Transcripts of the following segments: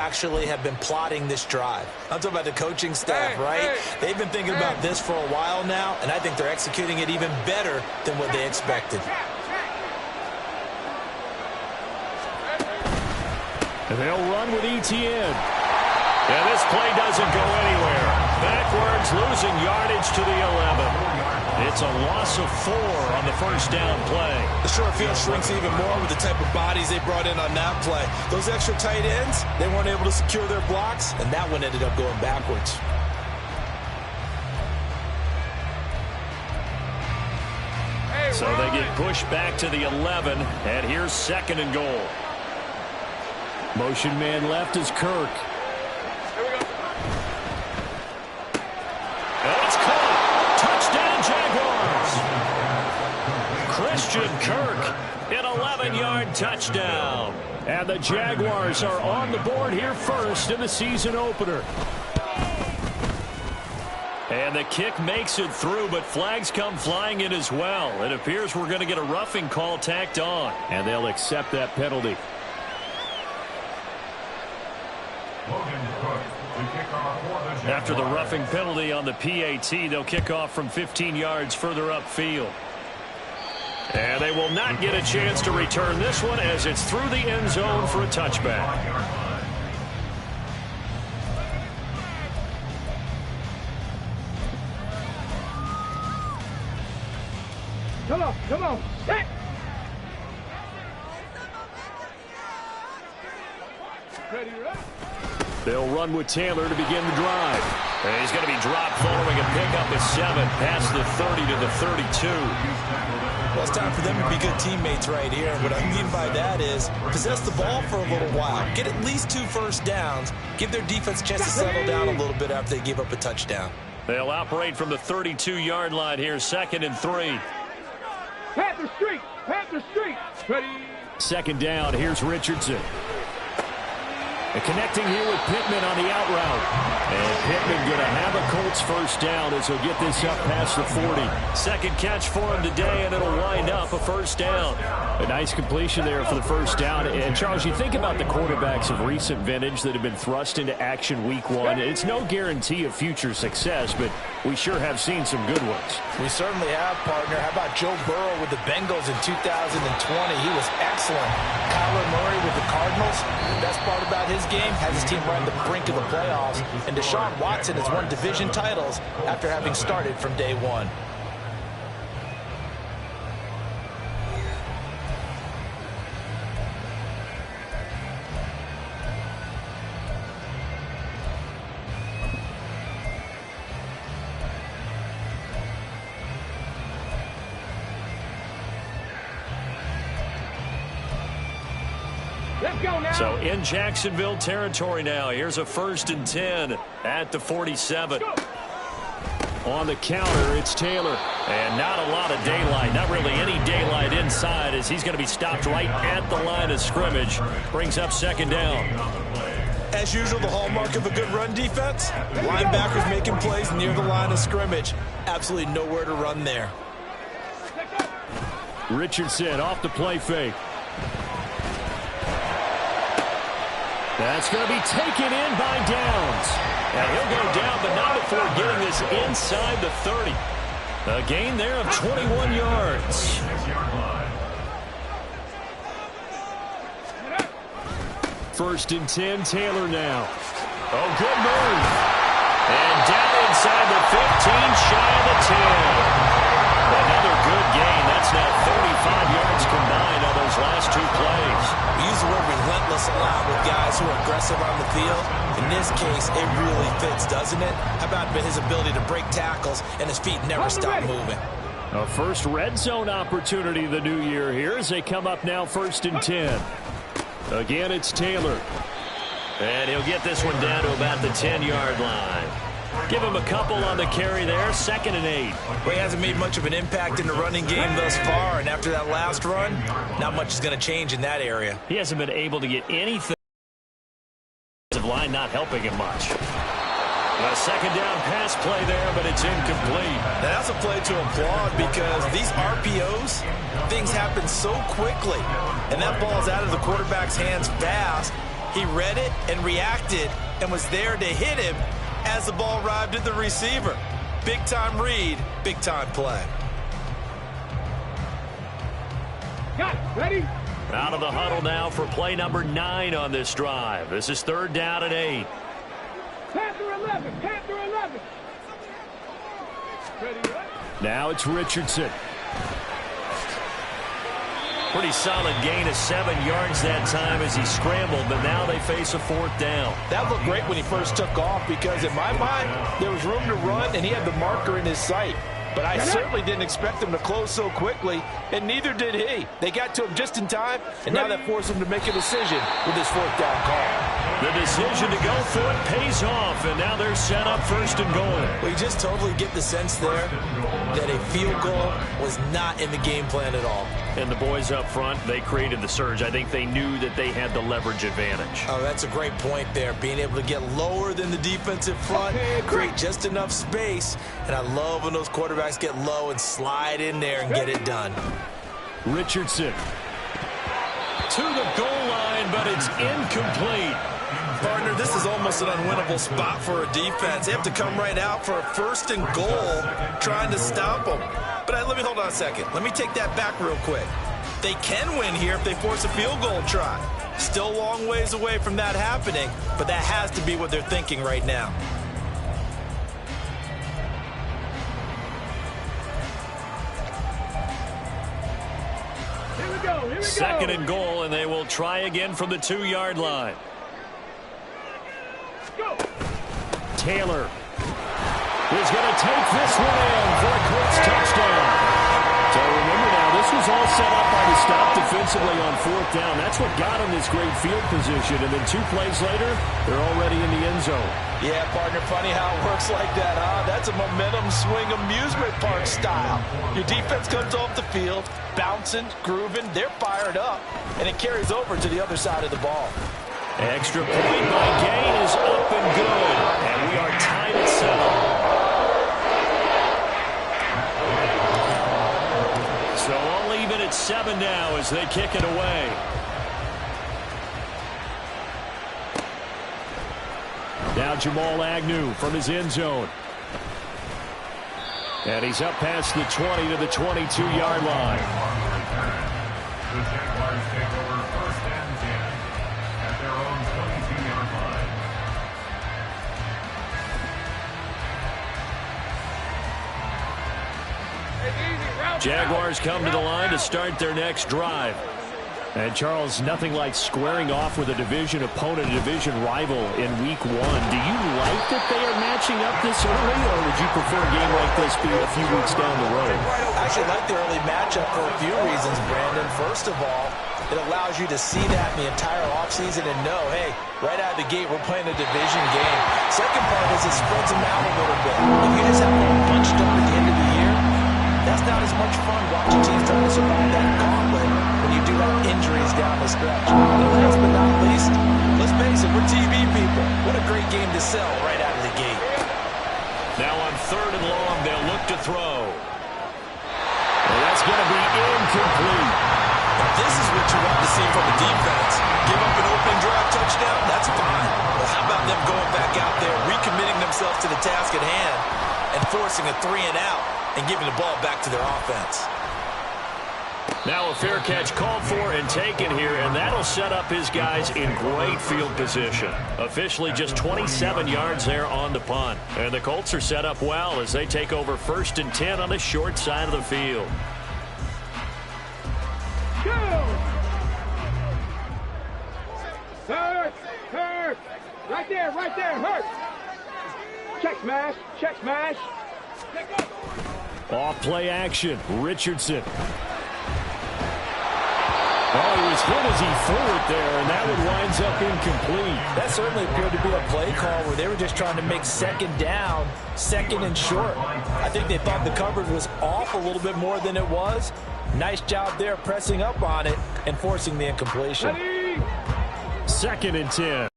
actually have been plotting this drive. I'm talking about the coaching staff, right? They've been thinking about this for a while now, and I think they're executing it even better than what they expected. They'll run with ETN. And this play doesn't go anywhere. Backwards, losing yardage to the 11. It's a loss of 4 on the first down play. The short field shrinks even more with the type of bodies they brought in on that play. Those extra tight ends, they weren't able to secure their blocks, and that one ended up going backwards. So they get pushed back to the 11, and here's 2nd and goal. Motion man left is Kirk. Here we go. And it's caught. Touchdown, Jaguars. Christian Kirk, an 11-yard touchdown. And the Jaguars are on the board here first in the season opener. And the kick makes it through, but flags come flying in as well. It appears we're going to get a roughing call tacked on, and they'll accept that penalty. After the roughing penalty on the PAT, they'll kick off from 15 yards further upfield. And they will not get a chance to return this one as it's through the end zone for a touchback. Come on, come on. Hey. Ready, right? They'll run with Taylor to begin the drive. And he's going to be dropped following a pickup of 7 past the 30 to the 32. Well, it's time for them to be good teammates right here. What I mean by that is possess the ball for a little while. Get at least 2 first downs. Give their defense a chance to settle down a little bit after they give up a touchdown. They'll operate from the 32-yard line here, 2nd and 3. Panther Street! Panther Street! Ready? 2nd down, here's Richardson. And connecting here with Pittman on the out route. And Pittman going to have a Colts first down as he'll get this up past the 40. Second catch for him today, and it'll wind up a first down. A nice completion there for the first down. And, Charles, you think about the quarterbacks of recent vintage that have been thrust into action week 1. It's no guarantee of future success, but we sure have seen some good ones. We certainly have, partner. How about Joe Burrow with the Bengals in 2020? He was excellent. Kyler Murray with the Cardinals. The best part about his game has his team right on the brink of the playoffs. And Deshaun Watson has won division titles after having started from day 1. So in Jacksonville territory now. Here's a 1st and 10 at the 47. On the counter, it's Taylor. And not a lot of daylight. Not really any daylight inside as he's going to be stopped right at the line of scrimmage. Brings up 2nd down. As usual, the hallmark of a good run defense, linebackers making plays near the line of scrimmage. Absolutely nowhere to run there. Richardson off the play fake. That's going to be taken in by Downs. And he'll go down, but not before getting this inside the 30. A gain there of 21 yards. First and 10, Taylor now. Oh, good move. And down inside the 15, shy of the 10. Another good gain. That's now 35 yards combined on those last 2 plays. We use the word relentless a lot with guys who are aggressive on the field. In this case, it really fits, doesn't it? How about his ability to break tackles and his feet never stop moving? A first red zone opportunity the new year here as they come up now 1st and 10. Again, it's Taylor. And he'll get this one down to about the 10-yard line. Give him a couple on the carry there, 2nd and 8. Well, he hasn't made much of an impact in the running game thus far, and after that last run, not much is going to change in that area. He hasn't been able to get anything. The line not helping him much. A 2nd down pass play there, but it's incomplete. Now, that's a play to applaud because these RPOs, things happen so quickly, and that ball's out of the quarterback's hands fast. He read it and reacted and was there to hit him as the ball arrived at the receiver. Big-time read, big-time play. Got it. Ready? Out of the huddle now for play number 9 on this drive. This is 3rd down and 8. Panther 11. Panther 11. Ready up. Now it's Richardson. Pretty solid gain of 7 yards that time as he scrambled, but now they face a 4th down. That looked great when he first took off because in my mind, there was room to run and he had the marker in his sight. But I certainly didn't expect him to close so quickly, and neither did he. They got to him just in time, and now that forced him to make a decision with his 4th down call. The decision to go for it pays off, and now they're set up 1st and goal. Well, you just totally get the sense there that a field goal was not in the game plan at all. And the boys up front, they created the surge. I think they knew that they had the leverage advantage. Oh, that's a great point there. Being able to get lower than the defensive front, create just enough space. And I love when those quarterbacks get low and slide in there and get it done. Richardson to the goal line, but it's incomplete. Partner, this is almost an unwinnable spot for a defense. They have to come right out for a 1st and goal trying to stop them. But let me hold on a second. Let me take that back real quick. They can win here if they force a field goal try. Still a long ways away from that happening, but that has to be what they're thinking right now. Here we go. Here we go. 2nd and goal, and they will try again from the 2-yard line. Go. Taylor is going to take this one in for a Colts touchdown. So remember now, this was all set up by the stop defensively on 4th down. That's what got them this great field position. And then 2 plays later, they're already in the end zone. Yeah, partner, funny how it works like that, huh? That's a momentum swing amusement park style. Your defense comes off the field, bouncing, grooving, they're fired up, and it carries over to the other side of the ball. Extra point by Gain is up and good. And we are tied at 7. So I'll leave it at 7 now as they kick it away. Now Jamal Agnew from his end zone. And he's up past the 20 to the 22-yard line. The Jaguars take over 1st and 10 at their own 22-yard line. Jaguars come to the line to start their next drive. And, Charles, nothing like squaring off with a division opponent, a division rival in Week 1. Do you like that they are matching up this early, or would you prefer a game like this be a few weeks down the road? I actually like the early matchup for a few reasons, Brandon. First of all, it allows you to see that in the entire offseason and know, hey, right out of the gate, we're playing a division game. Second part is it spreads them out a little bit. If you just have a bunched up at the end of the year, that's not as much fun watching teams trying to survive that gauntlet when you do have injuries down the stretch. And last but not least, let's face it, we're TV people. What a great game to sell right out of the gate. Now on 3rd and long, they'll look to throw. And that's going to be incomplete. This is what you want to see from a defense. Give up an opening drive touchdown, that's fine. But how about them going back out there, recommitting themselves to the task at hand, and forcing a 3 and out, and giving the ball back to their offense. Now a fair catch called for and taken here, and that'll set up his guys in great field position. Officially just 27 yards there on the punt. And the Colts are set up well as they take over 1st and 10 on the short side of the field. Go! Hurt! Hurt! Right there, hurt! Check smash! Check smash! Off play action, Richardson. Oh, he was hit as he threw it there, and that one winds up incomplete. That certainly appeared to be a play call where they were just trying to make 2nd down, 2nd and short. I think they thought the coverage was off a little bit more than it was. Nice job there pressing up on it and forcing the incompletion. Ready? 2nd and 10.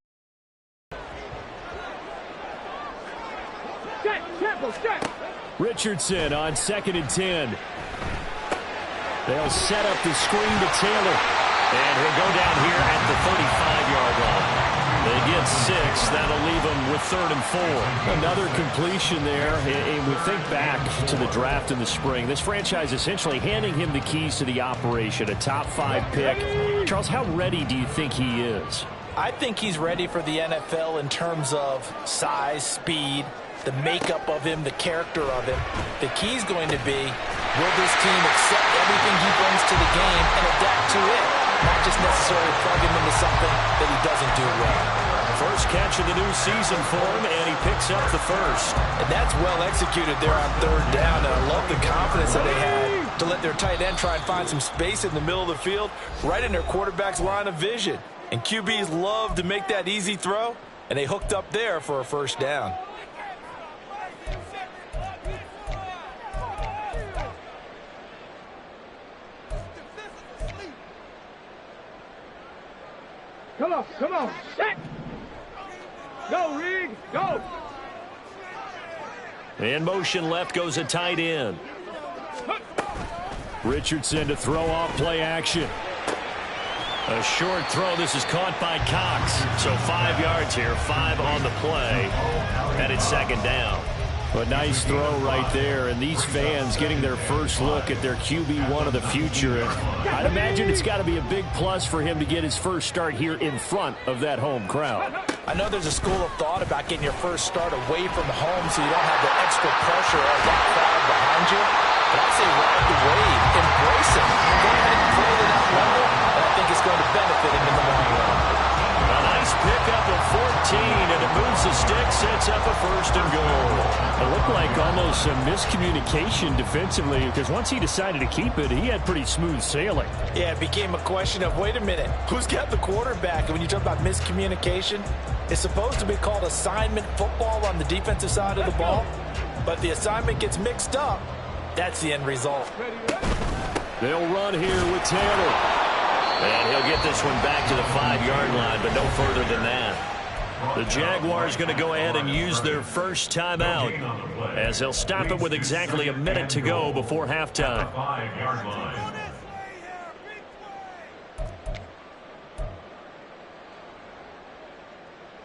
Set. Richardson on 2nd and 10. They'll set up the screen to Taylor. And he'll go down here at the 35-yard line. They get 6. That'll leave them with 3rd and 4. Another completion there. And we think back to the draft in the spring. This franchise essentially handing him the keys to the operation, a top 5 pick. Charles, how ready do you think he is? I think he's ready for the NFL in terms of size, speed, the makeup of him, the character of him. The key's going to be, will this team accept everything he brings to the game and adapt to it, not just necessarily plug him into something that he doesn't do well. First catch of the new season for him, and he picks up the first. And that's well executed there on 3rd down. And I love the confidence that they had to let their tight end try and find some space in the middle of the field, right in their quarterback's line of vision. And QBs love to make that easy throw, and they hooked up there for a 1st down. Come on, set! Go, Rig, go! In motion left goes a tight end. Richardson to throw off play action. A short throw. This is caught by Cox. So 5 yards here, 5 on the play. And it's 2nd down. A nice throw right there, and these fans getting their first look at their QB1 of the future. I'd imagine it's got to be a big plus for him to get his first start here in front of that home crowd. I know there's a school of thought about getting your first start away from home so you don't have the extra pressure of that crowd behind you. But I say ride the wave, embrace it. Go ahead and play to that level, and I think it's going to benefit him in the long run. A nice pickup of 14, and it moves the stick, sets up a 1st and goal. It looked like almost a miscommunication defensively, because once he decided to keep it, he had pretty smooth sailing. Yeah, it became a question of, wait a minute, who's got the quarterback? And when you talk about miscommunication, it's supposed to be called assignment football on the defensive side of the ball, but the assignment gets mixed up. That's the end result. They'll run here with Taylor. And he'll get this one back to the 5-yard line, but no further than that. The Jaguars going to go ahead and use their first timeout, as they'll stop it with exactly a minute to go before halftime. 5-yard line.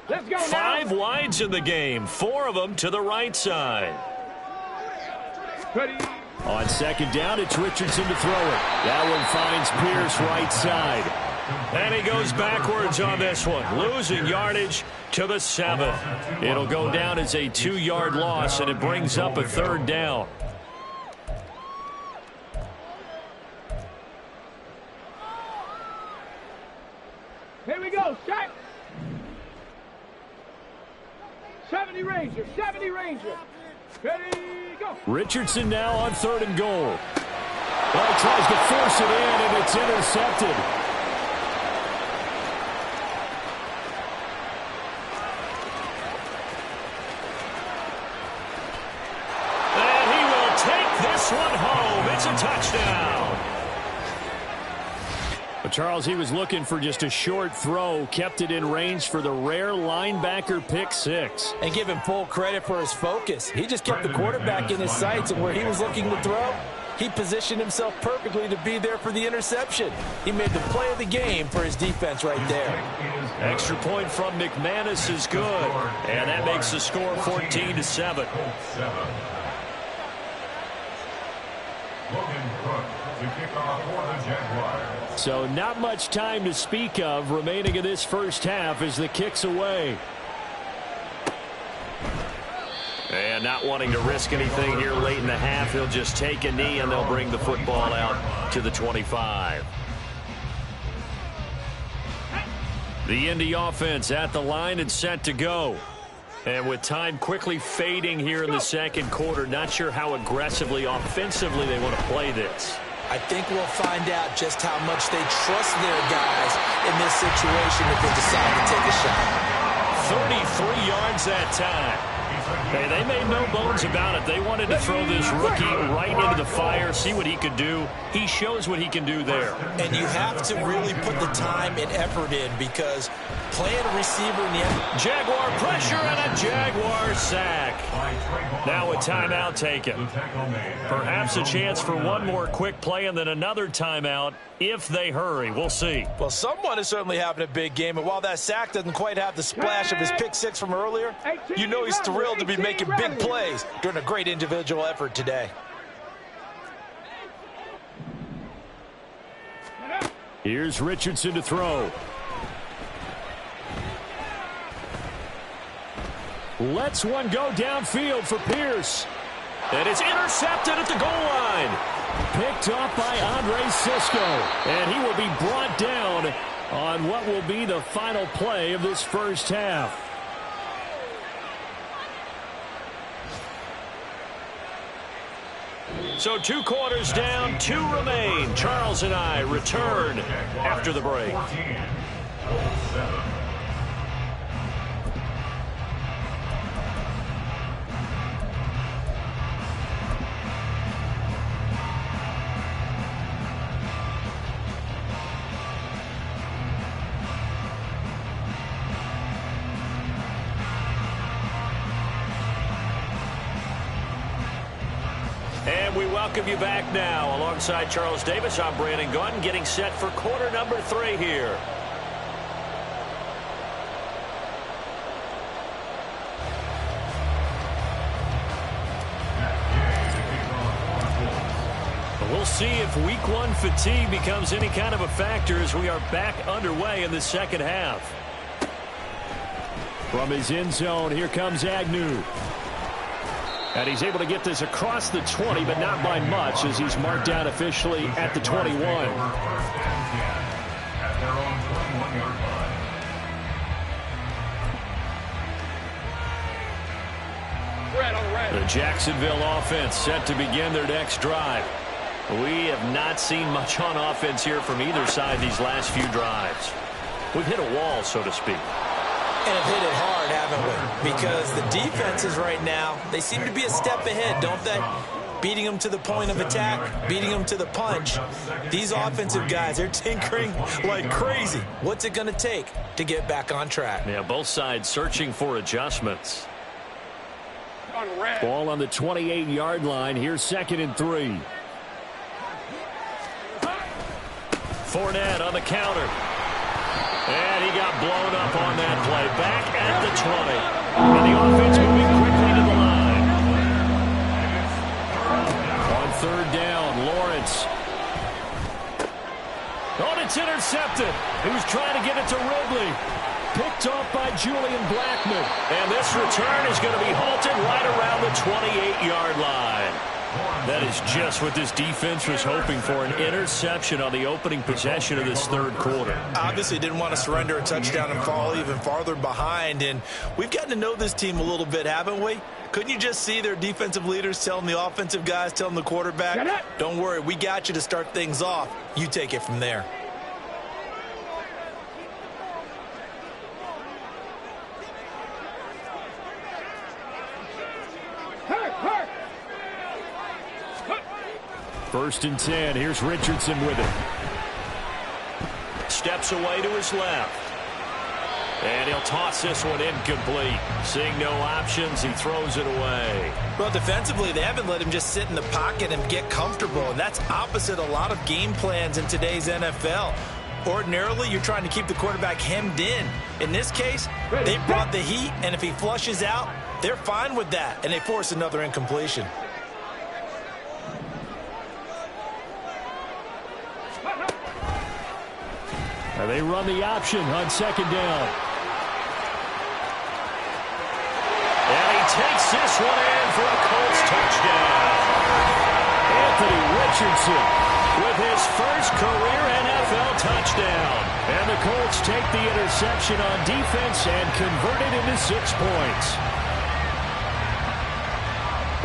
Let's go now. 5 wides in the game, 4 of them to the right side. Ready. On 2nd down, it's Richardson to throw it. That one finds Pierce right side. And he goes backwards on this one, losing yardage to the 7. It'll go down as a 2-yard loss, and it brings up a 3rd down. Here we go, set! 70 Ranger, 70 Ranger. Ready, go! Richardson now on 3rd and goal. Well, he tries to force it in, and it's intercepted. And he will take this one home. It's a touchdown. But Charles, he was looking for just a short throw, kept it in range for the rare linebacker pick 6. And give him full credit for his focus. He just kept the quarterback in his sights, and where he was looking to throw, he positioned himself perfectly to be there for the interception. He made the play of the game for his defense right there. Extra point from McManus is good, and that makes the score 14-7. So not much time to speak of remaining in this first half as the kick's away. And not wanting to risk anything here late in the half, he'll just take a knee and they'll bring the football out to the 25. The Indy offense at the line and set to go. And with time quickly fading here in the 2nd quarter, not sure how aggressively, offensively they want to play this. I think we'll find out just how much they trust their guys in this situation if they decide to take a shot. 33 yards that time. Hey, they made no bones about it. They wanted to throw this rookie right into the fire, see what he could do. He shows what he can do there. And you have to really put the time and effort in because playing a receiver in the end. Jaguar pressure and a Jaguar sack. Now a timeout taken. Perhaps a chance for one more quick play and then another timeout if they hurry. We'll see. Well, someone is certainly having a big game, and while that sack doesn't quite have the splash of his pick six from earlier, you know he's thrilled to be making big plays during a great individual effort today. Here's Richardson to throw. Lets one go downfield for Pierce. And it's intercepted at the goal line. Picked off by Andre Cisco. And he will be brought down on what will be the final play of this first half. So 2 quarters down, 2 remain. Charles and I return after the break. And we welcome you back now. Alongside Charles Davis, I'm Brandon Gunn, getting set for quarter number 3 here. We'll see if week 1 fatigue becomes any kind of a factor as we are back underway in the second half. From his end zone, here comes Agnew. And he's able to get this across the 20, but not by much as he's marked down officially at the 21. The Jacksonville offense set to begin their next drive. We have not seen much on offense here from either side these last few drives. We've hit a wall, so to speak. And have hit it hard, haven't we? Because the defenses right now, they seem to be a step ahead, don't they? Beating them to the point of attack, beating them to the punch. These offensive guys, they're tinkering like crazy. What's it going to take to get back on track? Yeah, both sides searching for adjustments. Ball on the 28-yard line. Here's 2nd and 3. Fournette on the counter. And he got blown up on that play. Back at the 20. And the offense moving quickly to the line. On 3rd down, Lawrence. Oh, and it's intercepted. He was trying to get it to Ridley. Picked off by Julian Blackmon. And this return is going to be halted right around the 28-yard line. That is just what this defense was hoping for, an interception on the opening possession of this 3rd quarter. Obviously didn't want to surrender a touchdown and fall even farther behind, and we've gotten to know this team a little bit, haven't we? Couldn't you just see their defensive leaders telling the offensive guys, telling the quarterback, don't worry, we got you to start things off. You take it from there. First and 10. Here's Richardson with it. Steps away to his left. And he'll toss this one incomplete. Seeing no options, he throws it away. Well, defensively, they haven't let him just sit in the pocket and get comfortable, and that's opposite a lot of game plans in today's NFL. Ordinarily, you're trying to keep the quarterback hemmed in. In this case, they brought the heat, and if he flushes out, they're fine with that, and they force another incompletion. They run the option on 2nd down. And he takes this one in for a Colts touchdown. Anthony Richardson with his first career NFL touchdown. And the Colts take the interception on defense and convert it into 6 points.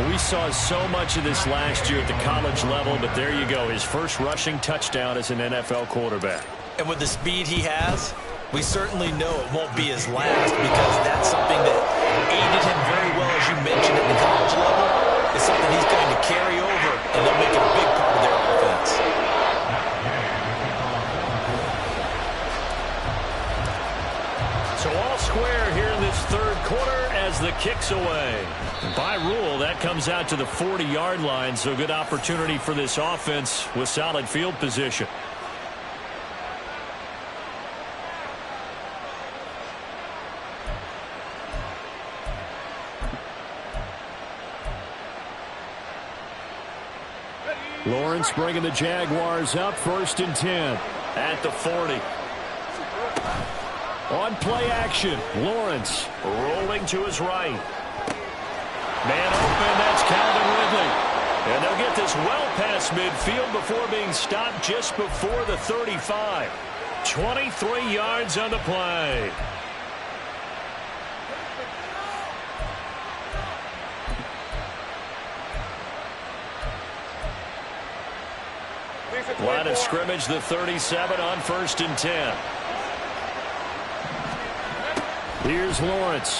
We saw so much of this last year at the college level, but there you go, his first rushing touchdown as an NFL quarterback. And with the speed he has, we certainly know it won't be his last because that's something that aided him very well, as you as the kick's away. By rule, that comes out to the 40-yard line, so good opportunity for this offense with solid field position. Lawrence bringing the Jaguars up, 1st and 10 at the 40. On play action, Lawrence rolling to his right. Man open, that's Calvin Ridley. And they'll get this well past midfield before being stopped just before the 35. 23 yards on the play. Line of scrimmage, the 37 on 1st and 10. Here's Lawrence.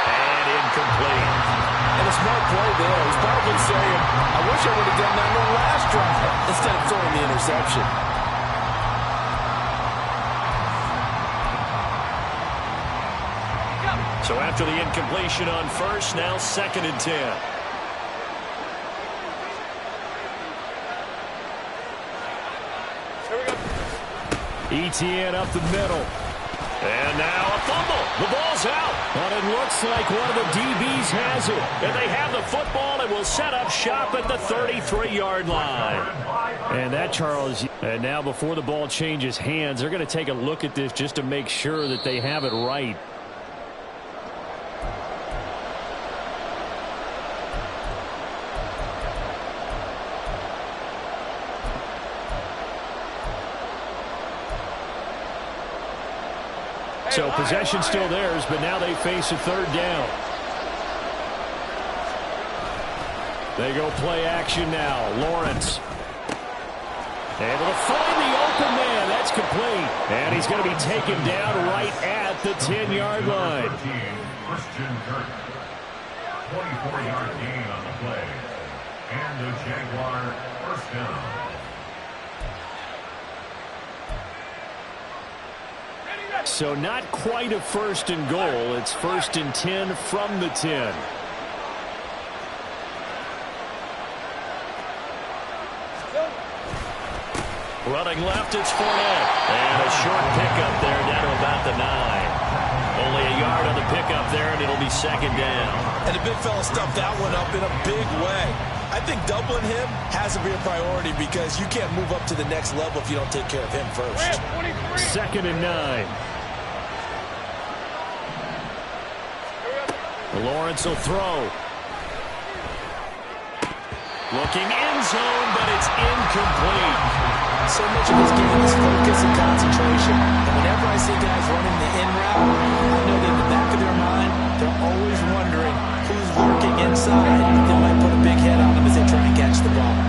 And incomplete. And a smart play there. He's probably saying, I wish I would have done that in the last drive instead of throwing the interception. So after the incompletion on 1st, now 2nd and 10. Etienne up the middle. And now a fumble. The ball's out. But it looks like one of the DBs has it. And they have the football and will set up shop at the 33-yard line. And that, Charles, and now before the ball changes hands, they're going to take a look at this just to make sure that they have it right. So possession still theirs, but now they face a 3rd down. They go play action now. Lawrence able to find the open man. That's complete. And he's going to be taken down right at the 10-yard line. 24-yard gain on the play. And the Jaguar 1st down. So not quite a 1st and goal. It's 1st and 10 from the 10. Running left, it's Fournette. And a short pickup there down to about the 9. Only a yard on the pickup there, and it'll be 2nd down. And the big fella stuffed that one up in a big way. I think doubling him has to be a priority because you can't move up to the next level if you don't take care of him first. 2nd and 9. Lawrence will throw. Looking end zone, but it's incomplete. So much of this game is focus and concentration. And whenever I see guys running the in route, I know that in the back of their mind, they're always wondering who's lurking inside. They might put a big head on them as they try and catch the ball.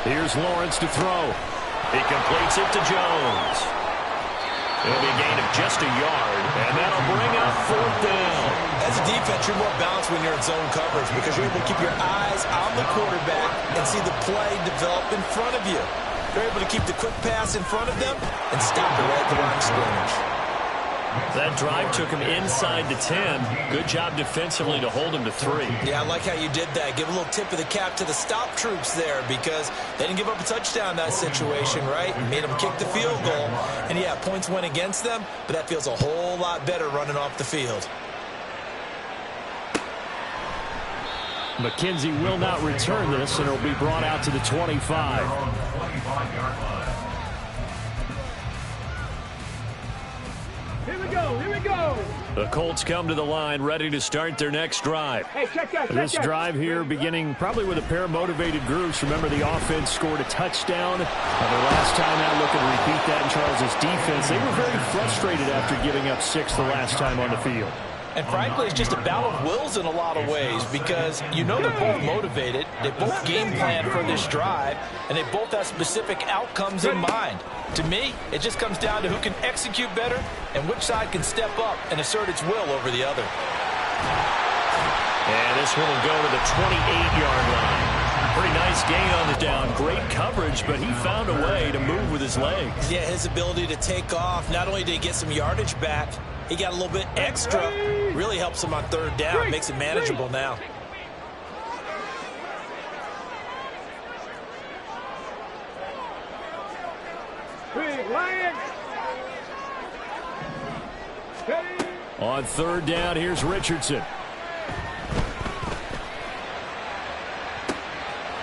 Here's Lawrence to throw. He completes it to Jones. It'll be a gain of just a yard, and that'll bring up 4th down. As a defense, you're more balanced when you're in zone coverage because you're able to keep your eyes on the quarterback and see the play develop in front of you. You're able to keep the quick pass in front of them and stop it right at the line of scrimmage. That drive took him inside the 10. Good job defensively to hold him to 3. Yeah, I like how you did that. Give a little tip of the cap to the stop troops there because they didn't give up a touchdown in that situation, right? Made them kick the field goal. And, yeah, points went against them, but that feels a whole lot better running off the field. McKenzie will not return this, and it'll be brought out to the 25. Here we go, here we go. The Colts come to the line, ready to start their next drive. Hey, check that, This drive here beginning probably with a pair of motivated groups. Remember, the offense scored a touchdown. The last time out, looking to repeat that in Charles's defense. They were very frustrated after giving up 6 the last time on the field. And frankly, it's just a battle of wills in a lot of ways because you know they're both motivated, they both game plan for this drive, and they both have specific outcomes in mind. To me, it just comes down to who can execute better and which side can step up and assert its will over the other. And this one will go to the 28-yard line. Pretty nice gain on the down. Great coverage, but he found a way to move with his legs. Yeah, his ability to take off. Not only did he get some yardage back, he got a little bit extra. Really helps him on third down. Makes it manageable now. On third down, here's Richardson.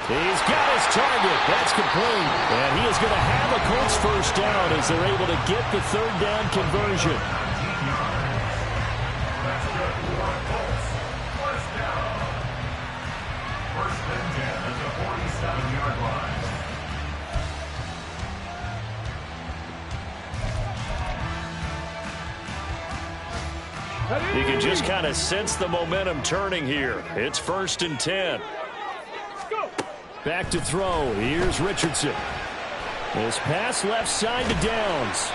He's got his target. That's complete. And he is going to have a Colts first down as they're able to get the third down conversion. That's good for Colts. First down. First and 10 at the 47-yard line. You can just kind of sense the momentum turning here. It's first and 10. Back to throw. Here's Richardson. This pass left side to Downs.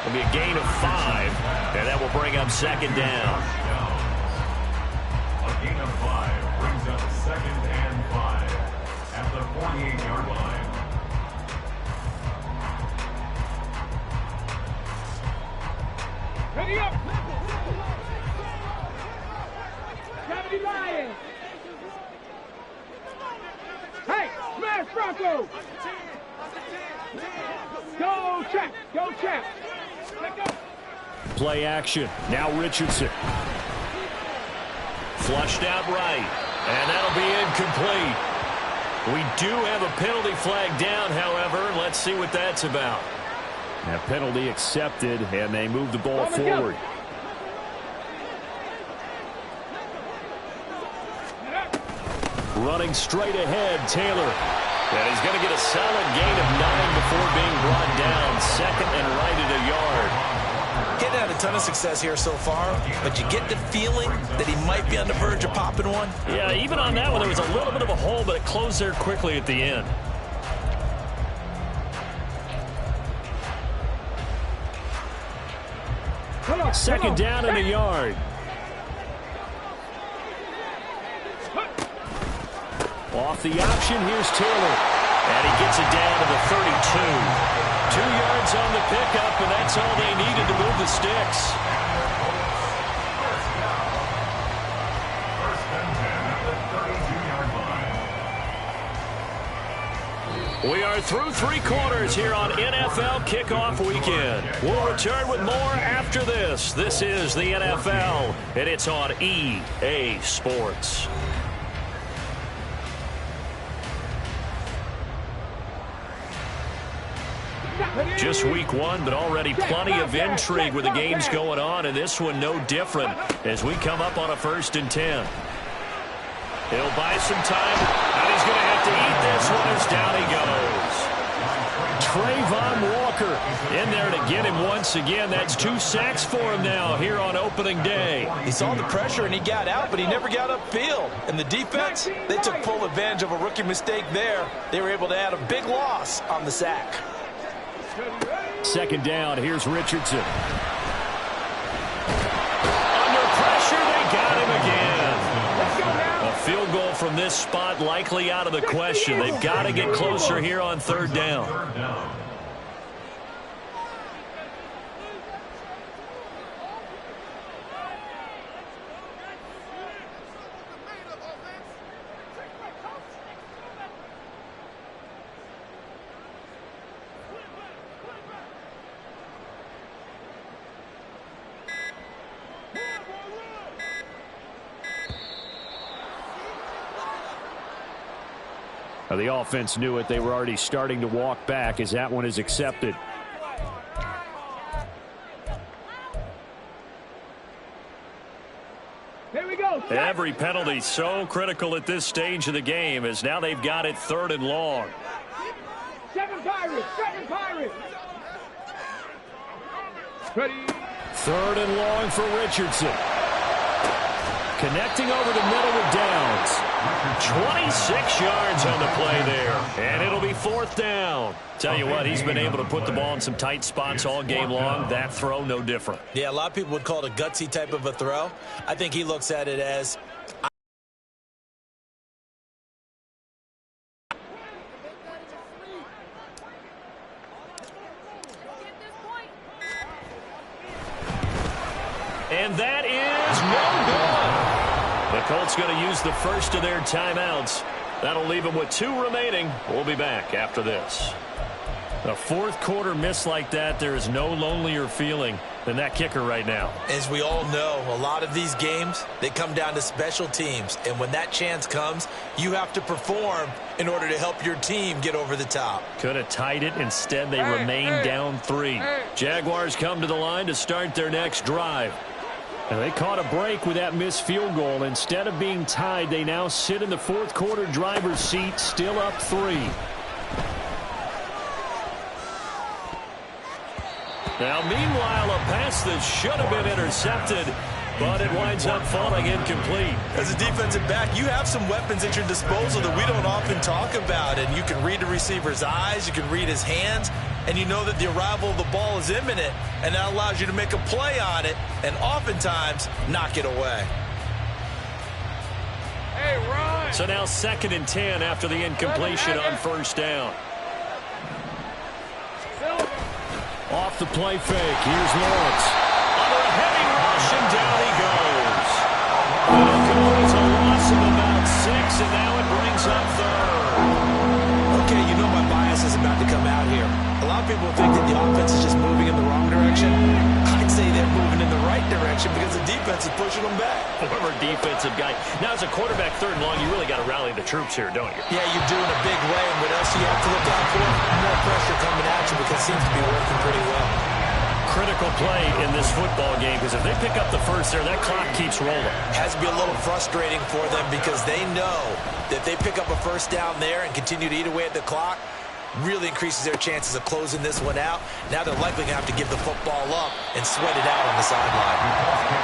It'll be a gain of 5, and that will bring up second down. A gain of 5 brings up second and 5 at the 48-yard line. Ready up! 70 Lions! Hey, smash Bronco! Go check! Go check! Play action. Now Richardson. Flushed out right. And that'll be incomplete. We do have a penalty flag down, however. Let's see what that's about. That penalty accepted, and they move the ball forward. Running straight ahead, Taylor. And he's going to get a solid gain of 9 before being brought down. Second and right at a yard. Getting had a ton of success here so far, but you get the feeling that he might be on the verge of popping one. Yeah, even on that one, there was a little bit of a hole, but it closed there quickly at the end. Second down in a yard. Off the option, here's Taylor. And he gets it down to the 32. 2 yards on the pickup, and that's all they needed to move the sticks. First and 10 at the 32-yard line. We are through 3 quarters here on NFL Kickoff Weekend. We'll return with more after this. This is the NFL, and it's on EA Sports. Just week 1, but already plenty of intrigue with the games going on, and this one no different as we come up on a first and 10. He'll buy some time, and he's going to have to eat this one as down he goes. Trayvon Walker in there to get him once again. That's 2 sacks for him now here on opening day. He saw the pressure and he got out, but he never got upfield. And the defense, they took full advantage of a rookie mistake there. They were able to add a big loss on the sack. Second down, here's Richardson. Under pressure, they got him again. A field goal from this spot likely out of the question. They've got to get closer here on third down. The offense knew it. They were already starting to walk back as that one is accepted. Here we go. Every penalty so critical at this stage of the game as now they've got it 3rd and long. 7 Pirates. 7 Pirates. Ready. 3rd and long for Richardson. Connecting over the middle with Downs. 26 yards on the play there. And it'll be 4th down. Tell you what, he's been able to put the ball in some tight spots all game long. That throw, no different. Yeah, a lot of people would call it a gutsy type of a throw. I think he looks at it as, And that is no good. The Colts going to use the first of their timeouts. That'll leave them with 2 remaining. We'll be back after this. A fourth quarter miss like that, there is no lonelier feeling than that kicker right now. As we all know, a lot of these games, they come down to special teams. And when that chance comes, you have to perform in order to help your team get over the top. Could have tied it. Instead, they remain down 3. Jaguars come to the line to start their next drive. And they caught a break with that missed field goal. Instead of being tied, they now sit in the fourth quarter driver's seat, still up 3. Now, meanwhile, a pass that should have been intercepted, but it winds up falling incomplete. As a defensive back, you have some weapons at your disposal that we don't often talk about. And you can read the receiver's eyes, you can read his hands, and you know that the arrival of the ball is imminent, and that allows you to make a play on it and oftentimes knock it away. Hey, run! So now 2nd and 10 after the incompletion on first down. Off the play fake. Here's Lawrence. Under a heavy rush, and down he goes. It's a loss of about 6, and now it brings up 3rd. Okay, you know my bias is about to come out here. A lot of people think that the offense is just moving in the wrong direction. I'd say they're moving in the right direction because the defense is pushing them back. Former defensive guy. Now, as a quarterback, 3rd and long, you really got to rally the troops here, don't you? Yeah, you do in a big way. And what else do you have to look out for? More pressure coming at you because it seems to be working pretty well. Critical play in this football game because if they pick up the first there, that clock keeps rolling. Has to be a little frustrating for them because they know that if they pick up a first down there and continue to eat away at the clock, really increases their chances of closing this one out. Now they're likely going to have to give the football up and sweat it out on the sideline.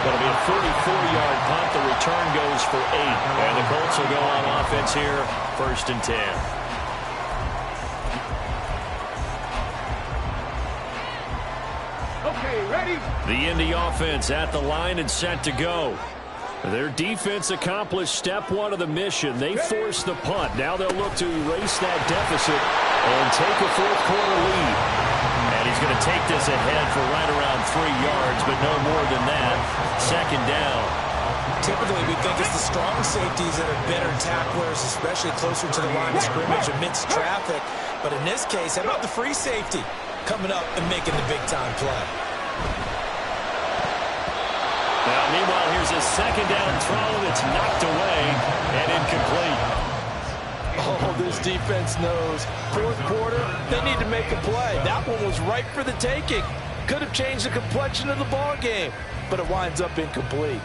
Going to be a 44-yard punt. The return goes for 8. And the Colts will go on offense here, 1st and 10. Okay, ready? The Indy offense at the line and set to go. Their defense accomplished step 1 of the mission. They forced the punt. Now they'll look to erase that deficit and take a fourth quarter lead. And he's going to take this ahead for right around 3 yards, but no more than that. 2nd down. Typically, we think it's the strong safeties that are better tacklers, especially closer to the line of scrimmage amidst traffic. But in this case, how about the free safety coming up and making the big-time play? Now, meanwhile, here's a 2nd down throw that's knocked away and incomplete. Oh, this defense knows. Fourth quarter, they need to make a play. That one was ripe for the taking. Could have changed the complexion of the ball game, but it winds up incomplete.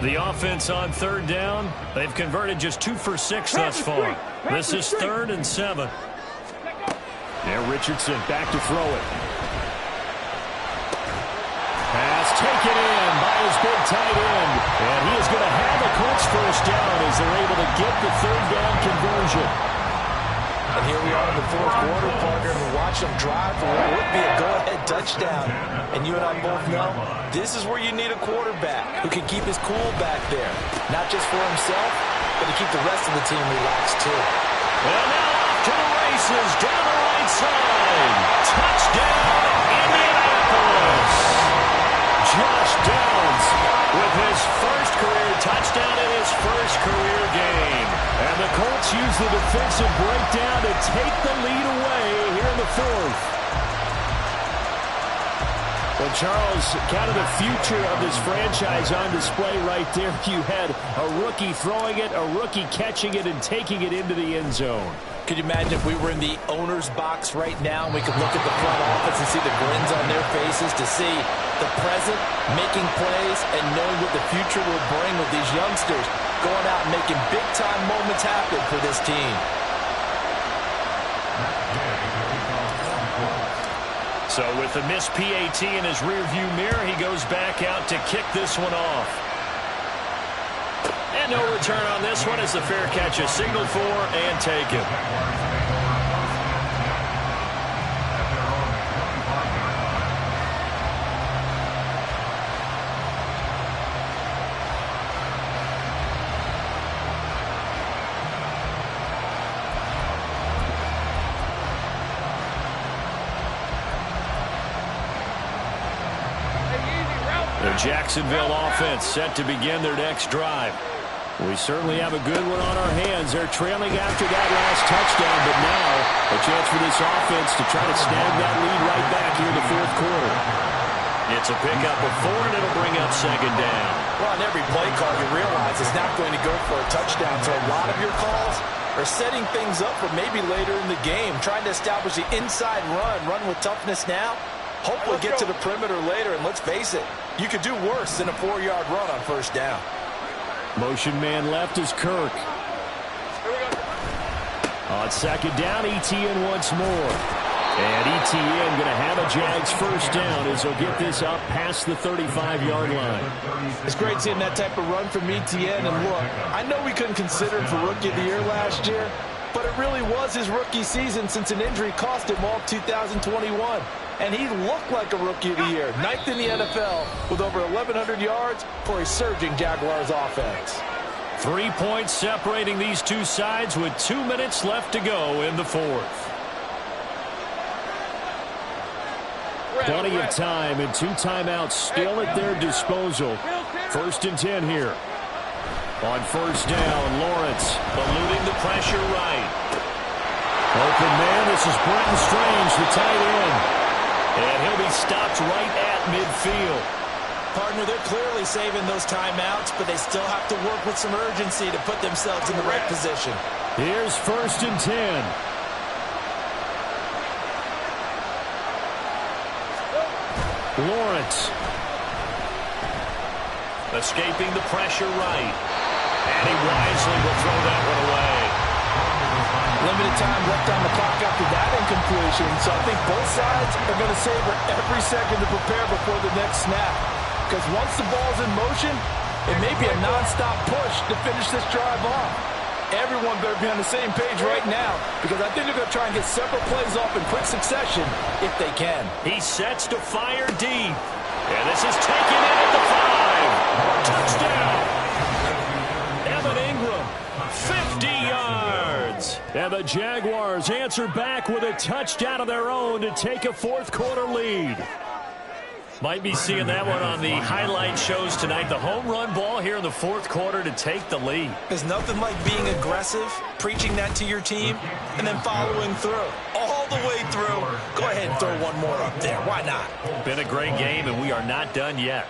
The offense on 3rd down. They've converted just 2 for 6 thus far. This is 3rd and 7. Now Richardson back to throw it. Pass taken in by his big tight end. And he is going to have a Colts first down as they're able to get the 3rd down conversion. And here we are in the fourth quarter, partner, and we watch them drive for what would be a go-ahead touchdown. And you and I both know this is where you need a quarterback who can keep his cool back there. Not just for himself, but to keep the rest of the team relaxed, too. And now off to the races, down the right side. Touchdown, Indianapolis. Josh Downs with his first career touchdown in his first career game. And the Colts use the defensive breakdown to take the lead away here in the 4th. Well, Charles, kind of the future of this franchise on display right there. You had a rookie throwing it, a rookie catching it, and taking it into the end zone. Could you imagine if we were in the owner's box right now and we could look at the front office and see the grins on their faces to see the present making plays and knowing what the future will bring with these youngsters going out and making big-time moments happen for this team. So with the missed PAT in his rearview mirror, he goes back out to kick this one off. And no return on this one as the fair catch is signaled for and taken. The Jacksonville offense set to begin their next drive. We certainly have a good one on our hands. They're trailing after that last touchdown, but now a chance for this offense to try to snag that lead right back here in the fourth quarter. It's a pickup of 4, and it'll bring up second down. Well, on every play call, you realize it's not going to go for a touchdown, so a lot of your calls are setting things up for maybe later in the game, trying to establish the inside run with toughness now, hopefully get to the perimeter later, and let's face it, you could do worse than a 4-yard run on first down. Motion man left is Kirk. On second down, ETN once more. And ETN going to have a Jags first down as he'll get this up past the 35-yard line. It's great seeing that type of run from ETN. And look, I know we couldn't consider him for Rookie of the Year last year, but it really was his rookie season since an injury cost him all of 2021. And he looked like a Rookie of the Year, 9th in the NFL with over 1,100 yards for a surging Jaguars offense. 3 points separating these two sides with 2 minutes left to go in the fourth. Plenty of time and 2 timeouts still at their disposal. 1st and 10 here. On first down, Lawrence eluding the pressure right. Open man, this is Brenton Strange, the tight end. And he'll be stopped right at midfield. Partner, they're clearly saving those timeouts, but they still have to work with some urgency to put themselves in the right position. Here's 1st and 10. Lawrence. Escaping the pressure right. And he wisely will throw that one away. Limited time left on the clock after that incompletion, so I think both sides are going to savor every second to prepare before the next snap. Because once the ball's in motion, it may be a non-stop push to finish this drive off. Everyone better be on the same page right now, because I think they're going to try and get several plays off in quick succession if they can. He sets to fire deep. And this is taken in at the 5. Touchdown! Evan Ingram, 50 yards. And the Jaguars answer back with a touchdown of their own to take a fourth quarter lead. Might be seeing that one on the highlight shows tonight. The home run ball here in the fourth quarter to take the lead. There's nothing like being aggressive, preaching that to your team, and then following through. All the way through. Go ahead and throw one more up there. Why not? Been a great game, and we are not done yet.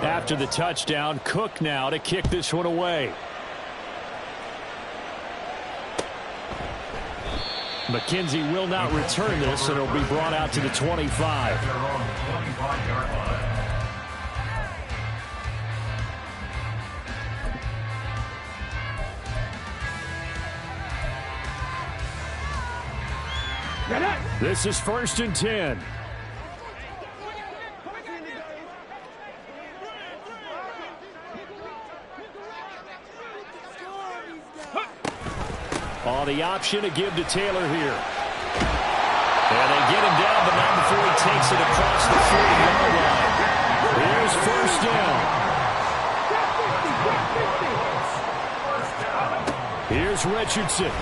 After the touchdown, Cook now to kick this one away. McKenzie will not return this, and it'll be brought out to the 25. This is 1st and 10. Oh, the option to give to Taylor here. And they get him down, but not before he takes it across the 40-yard line. Here's 1st down. Here's Richardson.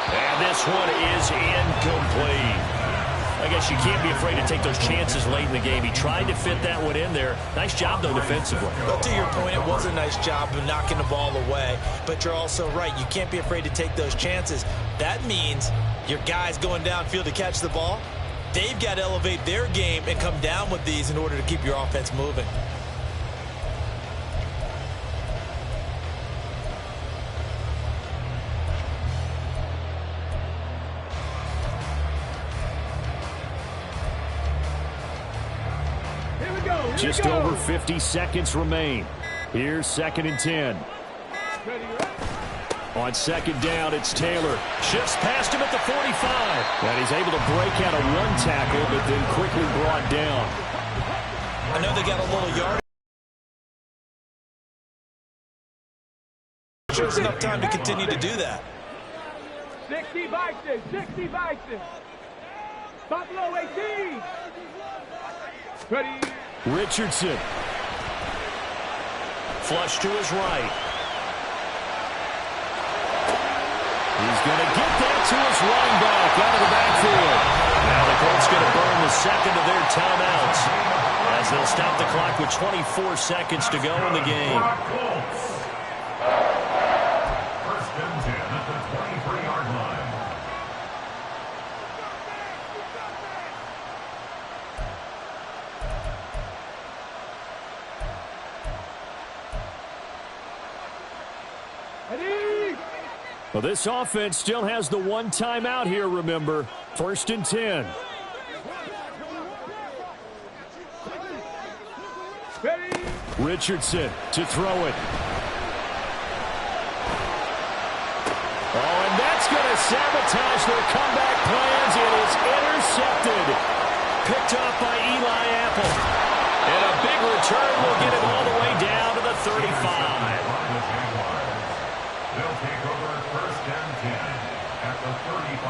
And this one is incomplete. I guess you can't be afraid to take those chances late in the game. He tried to fit that one in there. Nice job, though, defensively. But to your point, it was a nice job of knocking the ball away. But you're also right. You can't be afraid to take those chances. That means your guys going downfield to catch the ball, they've got to elevate their game and come down with these in order to keep your offense moving. Just over 50 seconds remain. Here's 2nd and 10. On second down, it's Taylor. Shifts past him at the 45. And he's able to break out a one tackle, but then quickly brought down. I know they got a little yard. There's enough time to continue to do that. 60 Vikings, 60 Vikings. Buffalo 18. Ready. Richardson. Flush to his right. He's going to get that to his running back out of the backfield. Now the Colts going to burn the second of their timeouts as they'll stop the clock with 24 seconds to go in the game. First and 10 at the 23-yard line. Well, this offense still has the one timeout here, remember. First and 10. Richardson to throw it. Oh, and that's going to sabotage their comeback plans. It is intercepted. Picked off by Eli Apple. And a big return will get him all the way down to the 35. They'll take over first and 10 at the 35.